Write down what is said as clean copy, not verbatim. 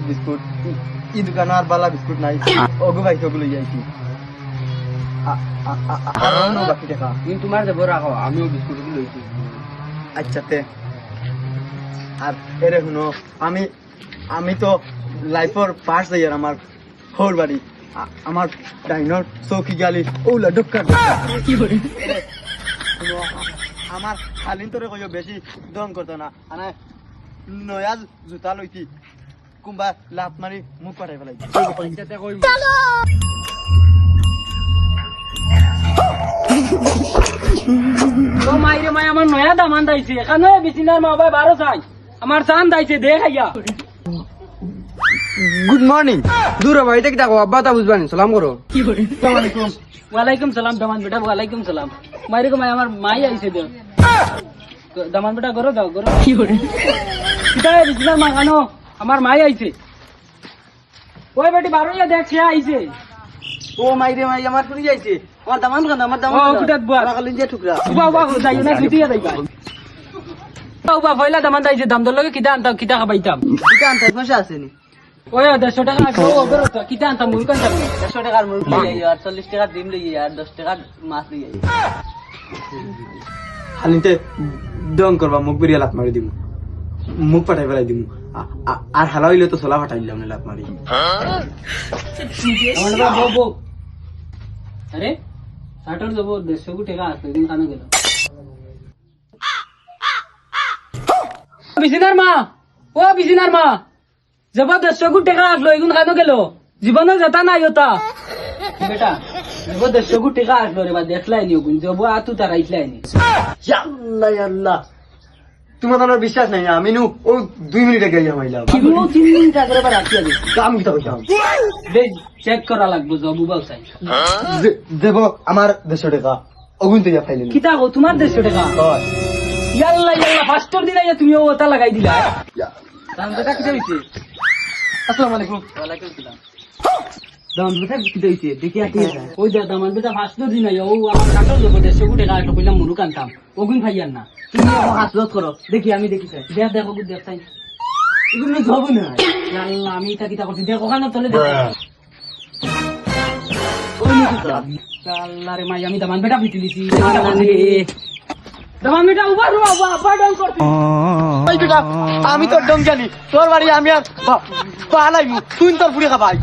biscuit ই দোকানে আর বালা biscuit নাই ওগো ভাই ওগুলো যাইছি বাকি টাকা তুমি তোমার দেবো রাখো আমিও বিস্কুট লইছি আচ্ছা তে আর এরে শুনো আমি আমি তো লাইফর ফার্স্ট ইয়ার আমার হোর বাড়ি আমার ডাইনর চৌকি গালি ওলা ডুক্কা কি করে আমার খালিন তোরে কইও বেশি দন করতো না আনা নয়া জুতা লইতি কুম্বা লাত মারি মুখ পাঠাই ফেলাই তো মাইরে মাই আমার নয়া দামান দাইছে এখানে বিছিনার মা বাবা 12 চাই আমার চান দাইছে দে খাইয়া গুড মর্নিং দূর ভাই এটা কি ডাকো আব্বা তা বুঝবানি সালাম করো কি করে আসসালামু আলাইকুম ওয়ালাইকুম সালাম দামান বেটা ওয়ালাইকুম সালাম মাইরে কো মাই আমার মাই আইছে দে দামান বেটা করো দাও করো কি করে কিটা বিছিনার মা কানো আমার মাই আইছে ওই বেটি 12 ইয়া দেখ সে আইছে ও মাইরে মাই আমার শুনি যাইছে আমার দামান কান আমার দামান ও কুটাত বুয়া রাখালিন যে ঠুকরা উবা উবা যাইও না কিতিয়া দাইবা উবা পয়লা দামান দাইছে দাম দর লগে কিটা আনতাম কিটা খাবাইতাম এটা আনতে পয়সা আসেনি ওই 150 টাকা আসো ওগর তো কিটা আনতাম মুই কোন যাবি 100 টাকার মুরগ লই আর 40 টাকার ডিম লই আর 10 টাকার মাছ লই হালিতে দং করবা মুখ বেরিয়া লাত মারি দিমু মুখ পাঠাই ফেলাই দিমু আর হালা হইলে তো সোলা ফাটাই দিলাম না লাত মারি আমার বাবা বউ আরে সাটর দেবো 150 টাকা আসবে দিন কানে গেল বিছিনার মা ও বিছিনার মা জবা 150 টাকা আসলো এগুন কানে গেল জীবনে যেতা নাই ওটা বেটা জবা 150 টাকা আসলো রে বা দেখলাই নি ওগুন জবা আতু তারাইলাই নি আল্লাহ আল্লাহ তোমার তো বিশ্বাস নাই আমি নু ও 2 মিনিট আগে যাই হইলাম কি বলো 3 মিনিট আগে রে বা রাখি আগে কাম কিতা কইতাম দেখ চেক করা লাগবে জবু বাউ চাই দেব আমার 150 টাকা ওগুন তো যা ফাইলেন কিতা গো তোমার 150 টাকা হয় ইয়াল্লা ইয়াল্লা ফাস্টর দিলা তুমি ওটা লাগাই দিলা দাম বেটা কিটা হইছে আসসালামু আলাইকুম ওয়ালাইকুম সালাম দাম বেটা কি দিতে দেখি আটি ওই যে দামান বেটা ফাস্টর দিন ও আমার কাটো জব 150 টাকা আসলো কইলাম মুরু কানতাম ওগুন খাইয়ার না তুমি আমার হাত রোধ করো দেখি আমি দেখি চাই দেখ দেখো গুড দেখ চাই এগুলো যাব না ইয়াল্লা আমি এটা কিটা করছি দেখো কানো তলে দেখ ওই নিচে আল্লাহ রে মাই আমি দামান বেটা পিটিলিছি দামান বেটা উবার উবা ডাউন করছি আমি তো ডং জানি তোর বাড়ি আমি আর পালাইমু তুই তোর বুড়ি খাবাই